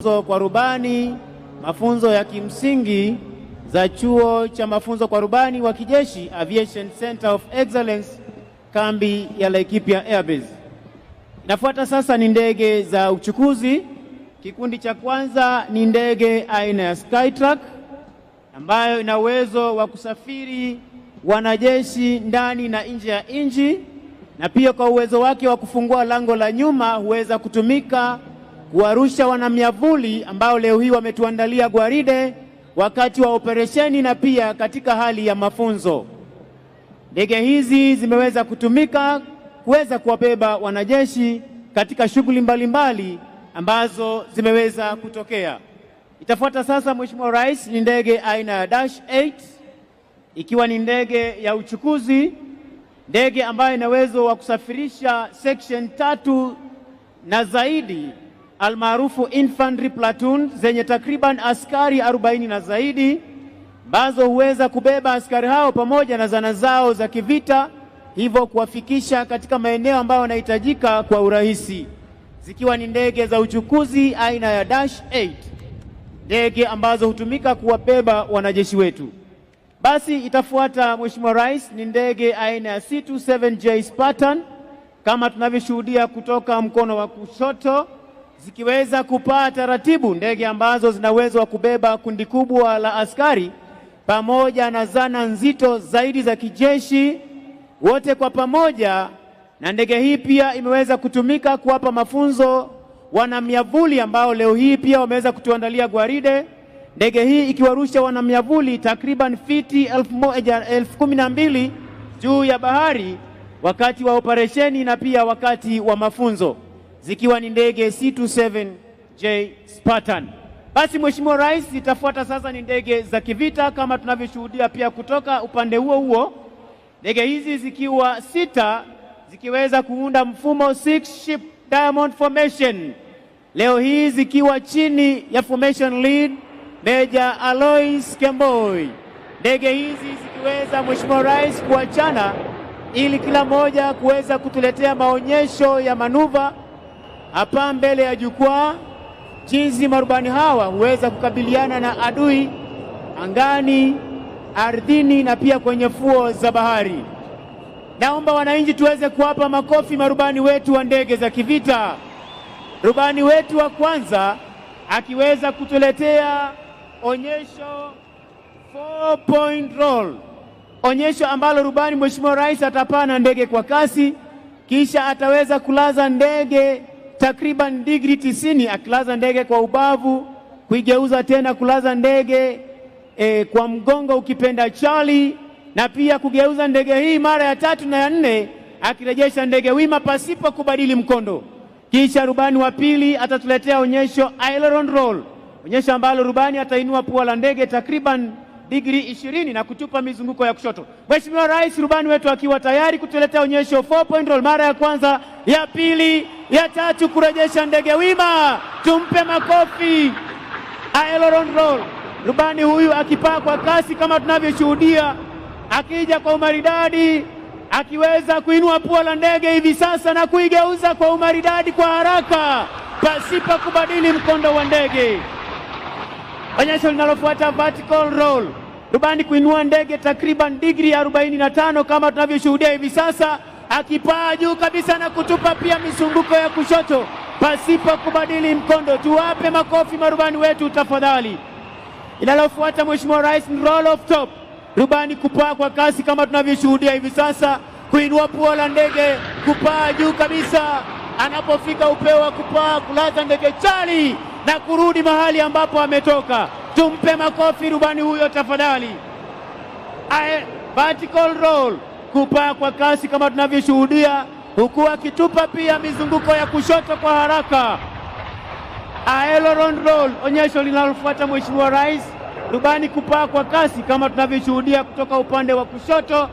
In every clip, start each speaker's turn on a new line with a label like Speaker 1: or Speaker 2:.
Speaker 1: Kwa rubani, mafunzo ya kimsingi za chuo cha mafunzo kwa rubani wa kijeshi Aviation Center of Excellence, kambi ya Laikipia Air Base. Inafuata sasa ni ndege za uchukuzi. Kikundi cha kwanza ni ndege aina ya Skytrack ambayo ina uwezo wa kusafiri wanajeshi ndani na nje ya nchi, na pia kwa uwezo wake wa kufungua lango la nyuma huweza kutumika kuwarusha wanamiavuli ambao leo hii wametuandalia gwaride wakati wa operesheni na pia katika hali ya mafunzo. Ndege hizi zimeweza kutumika kuweza kuwabeba wanajeshi katika shughuli mbalimbali ambazo zimeweza kutokea. Itafuata sasa, Mheshimiwa Rais, ni ndege aina ya Dash 8 ikiwa ni ndege ya uchukuzi, ndege ambayo ina uwezo wa kusafirisha section 3 na zaidi almaarufu infantry platoon zenye takriban askari 40 na zaidi, ambazo huweza kubeba askari hao pamoja na zana zao za kivita, hivyo kuwafikisha katika maeneo ambayo yanahitajika kwa urahisi, zikiwa ni ndege za uchukuzi aina ya Dash 8, ndege ambazo hutumika kuwabeba wanajeshi wetu. Basi itafuata, Mheshimiwa Rais, ni ndege aina ya C-27J Spartan kama tunavyoshuhudia kutoka mkono wa kushoto, zikiweza kupaa taratibu, ndege ambazo zina uwezo wa kubeba kundi kubwa la askari pamoja na zana nzito zaidi za kijeshi wote kwa pamoja. Na ndege hii pia imeweza kutumika kuwapa mafunzo wanamiavuli ambao leo hii pia wameweza kutuandalia gwaride, ndege hii ikiwarusha wanamiavuli takriban fiti 12,000 juu ya bahari wakati wa operesheni na pia wakati wa mafunzo, zikiwa ni ndege C-27J Spartan. Basi Mheshimiwa Rais, itafuata sasa ni ndege za kivita kama tunavyoshuhudia pia kutoka upande huo, ndege hizi zikiwa 6 zikiweza kuunda mfumo 6 ship diamond formation, leo hii zikiwa chini ya formation lead Major Alois Kemboi. Ndege hizi zikiweza, Mheshimiwa Rais, kuachana ili kila moja kuweza kutuletea maonyesho ya manuva hapa mbele ya jukwaa, jinsi marubani hawa huweza kukabiliana na adui angani, ardhini na pia kwenye fuo za bahari. Naomba wananchi tuweze kuwapa makofi marubani wetu wa ndege za kivita. Rubani wetu wa kwanza akiweza kutuletea onyesho 4-point roll, onyesho ambalo rubani, Mheshimiwa Rais, atapaa na ndege kwa kasi, kisha ataweza kulaza ndege takriban degree 90, akilaza ndege kwa ubavu, kuigeuza tena kulaza ndege kwa mgongo ukipenda Charlie, na pia kugeuza ndege hii mara ya 3 na ya 4, akirejesha ndege wima pasipo kubadili mkondo. Kisha rubani wa pili atatuletea onyesho aileron roll, onyesho ambalo rubani atainua pua la ndege takriban degree 20 na kutupa mizunguko ya kushoto. Mheshimiwa Rais, rubani wetu akiwa tayari kutuletea onyesho 4-point roll mara ya kwanza, ya pili, ya 3, kurejesha ndege wima. Tumpe makofi. Aileron roll, rubani huyu akipaa kwa kasi kama tunavyoshuhudia, akija kwa umaridadi, akiweza kuinua pua la ndege hivi sasa na kuigeuza kwa umaridadi kwa haraka pasipo kubadili mkondo wa ndege. Onyesho linalofuata vertical roll, rubani kuinua ndege takriban degree 45 kama tunavyoshuhudia hivi sasa, akipaa juu kabisa na kutupa pia mizunguko ya kushoto pasipo kubadili mkondo. Tuwape makofi marubani wetu tafadhali. Linalofuata, Mheshimiwa Rais, ni roll of top, rubani kupaa kwa kasi kama tunavyoshuhudia hivi sasa, kuinua pua la ndege, kupaa juu kabisa, anapofika upeo wa kupaa kulaza ndege chali na kurudi mahali ambapo ametoka. Tumpe makofi rubani huyo tafadhali. Vertical roll, kupaa kwa kasi kama tunavyoshuhudia, huku akitupa pia mizunguko ya kushoto kwa haraka. Aileron roll, onyesho linalofuata, Mheshimiwa Rais, rubani kupaa kwa kasi kama tunavyoshuhudia kutoka upande wa kushoto,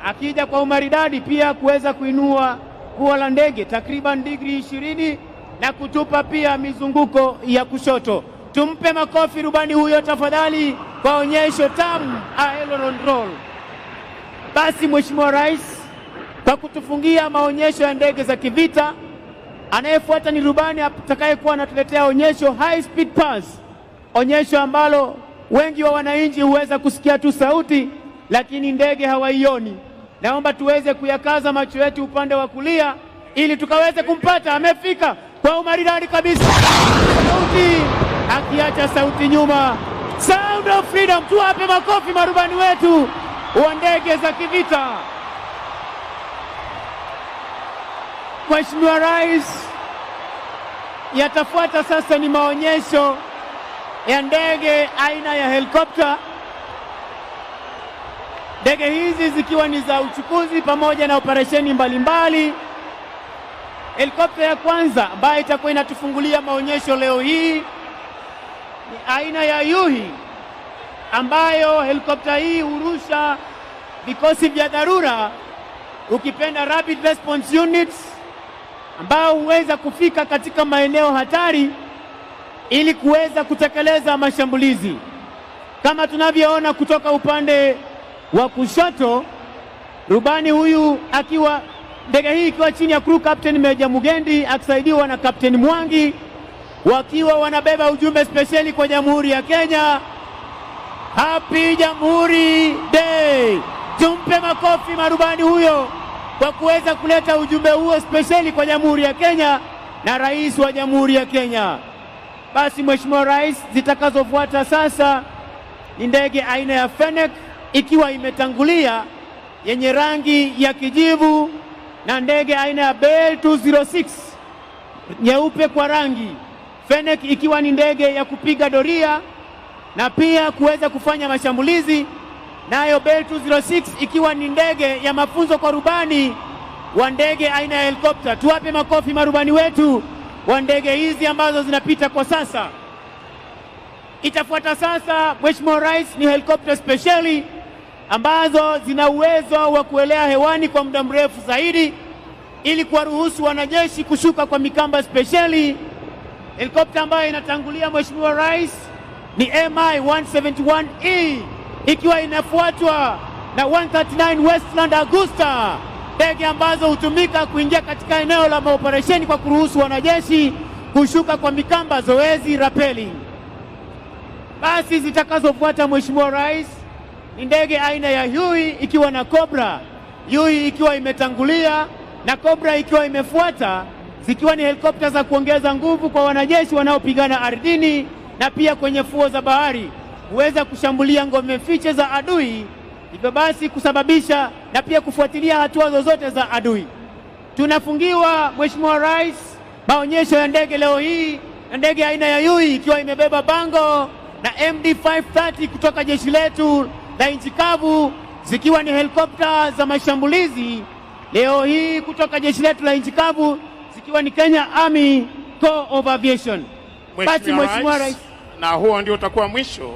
Speaker 1: akija kwa umaridadi pia kuweza kuinua pua la ndege takriban degree 20 na kutupa pia mizunguko ya kushoto. Tumpe makofi rubani huyo tafadhali kwa onyesho tamu aileron roll. Basi Mheshimiwa Rais, kwa kutufungia maonyesho ya ndege za kivita, Anayefuata ni rubani atakayekuwa anatuletea onyesho high speed pass, onyesho ambalo wengi wa wananchi huweza kusikia tu sauti, lakini ndege hawaioni. Naomba tuweze kuyakaza macho yetu upande wa kulia ili tukaweze kumpata. Amefika kwa umaridadi kabisa, sauti akiacha sauti nyuma. Sound of freedom. Tuwape makofi marubani wetu wa ndege za kivita. Mheshimiwa Rais, yatafuata sasa ni maonyesho ya ndege aina ya helikopta. Ndege hizi zikiwa ni za uchukuzi pamoja na operesheni mbalimbali. Helikopta ya kwanza ambayo itakuwa inatufungulia maonyesho leo hii ni aina ya Yuhi, ambayo helikopta hii hurusha vikosi vya dharura, ukipenda Rapid Response Units, ambao huweza kufika katika maeneo hatari ili kuweza kutekeleza mashambulizi. Kama tunavyoona kutoka upande wa kushoto, rubani huyu akiwa ndege hii ikiwa chini ya crew captain Meja Mugendi akisaidiwa na Captain Mwangi, wakiwa wanabeba ujumbe spesheli kwa Jamhuri ya Kenya. Happy Jamhuri Day! Tumpe makofi marubani huyo kwa kuweza kuleta ujumbe huo spesheli kwa Jamhuri ya Kenya na Rais wa Jamhuri ya Kenya. Basi Mheshimiwa Rais, zitakazofuata sasa ni ndege aina ya Fennec ikiwa imetangulia, yenye rangi ya kijivu, na ndege aina ya Bell 206 nyeupe kwa rangi. Fennec ikiwa ni ndege ya kupiga doria na pia kuweza kufanya mashambulizi, nayo Bell 206 ikiwa ni ndege ya mafunzo kwa rubani wa ndege aina ya helikopta. Tuwape makofi marubani wetu wa ndege hizi ambazo zinapita kwa sasa. Itafuata sasa, Mheshimiwa Rais, ni helikopta spesheli ambazo zina uwezo wa kuelea hewani kwa muda mrefu zaidi ili kuwaruhusu wanajeshi kushuka kwa mikamba spesheli. Helikopta ambayo inatangulia Mheshimiwa Rais ni Mi-171E ikiwa inafuatwa na 139 Westland Augusta, ndege ambazo hutumika kuingia katika eneo la maoperesheni kwa kuruhusu wanajeshi kushuka kwa mikamba, zoezi rappelling. Basi zitakazofuata Mheshimiwa Rais ni ndege aina ya Huey ikiwa na Cobra, Huey ikiwa imetangulia na Cobra ikiwa imefuata, zikiwa ni helikopta za kuongeza nguvu kwa wanajeshi wanaopigana ardhini na pia kwenye fuo za bahari, huweza kushambulia ngome fiche za adui, hivyo basi kusababisha na pia kufuatilia hatua zozote za adui. Tunafungiwa Mheshimiwa Rais maonyesho ya ndege leo hii na ndege aina ya Huey ikiwa imebeba bango na MD-530 kutoka jeshi letu la nchi kavu, zikiwa ni helikopta za mashambulizi leo hii kutoka jeshi letu la nchi kavu, zikiwa ni Kenya Army Corps of Aviation.
Speaker 2: Mheshimiwa Rais, na huo ndio utakuwa mwisho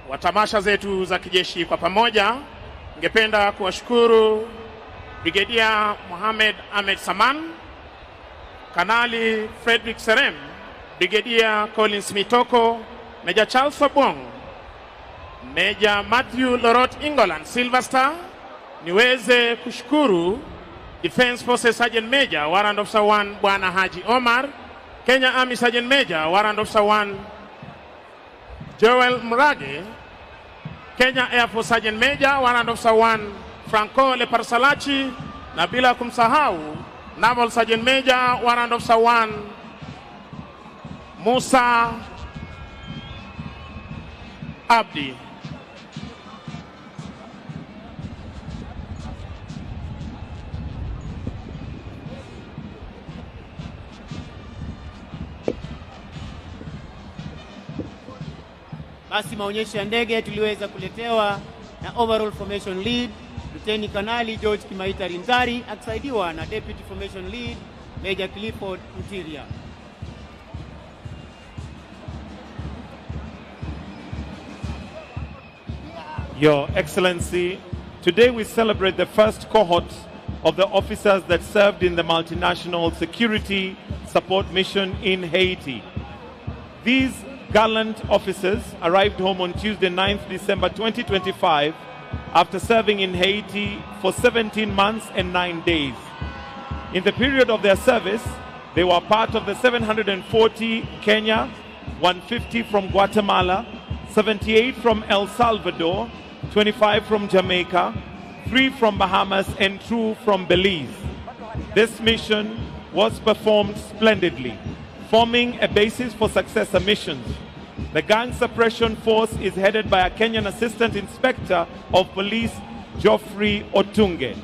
Speaker 2: wa tamasha zetu za kijeshi kwa pamoja. Ningependa kuwashukuru Brigadier Mohamed Ahmed Saman, Kanali Frederick Serem, Brigadier Collins Mitoko, Major Charles Obong, Major Matthew Lorot Ingolan Silver Star. Niweze kushukuru Defense Forces Sergeant Major Warrant Officer 1 Bwana Haji Omar, Kenya Army Sergeant Major Warrant Officer 1 Joel Mrage, Kenya Air Force Sergeant Major Warrant Officer 1 Franco Leparsalachi, na bila kumsahau Naval Sergeant Major Warrant Officer 1 Musa Abdi.
Speaker 1: Basi maonyesho ya ndege tuliweza kuletewa na Overall Formation Lead Luteni Kanali George Kimaita Rinzari akisaidiwa na Deputy Formation Lead Major Clifford Mtiria.
Speaker 3: Your Excellency, today we celebrate the first cohort of the officers that served in the multinational security support mission in Haiti. These gallant officers arrived home on Tuesday, 9th December 2025, after serving in Haiti for 17 months and 9 days. In the period of their service, They were part of the 740 Kenya, 150 from Guatemala, 78 from El Salvador, 25 from Jamaica, 3 from Bahamas, and 2 from Belize. This mission was performed splendidly, forming a basis for successor missions. The gang suppression force is headed by a Kenyan Assistant Inspector of Police, Geoffrey Otunge.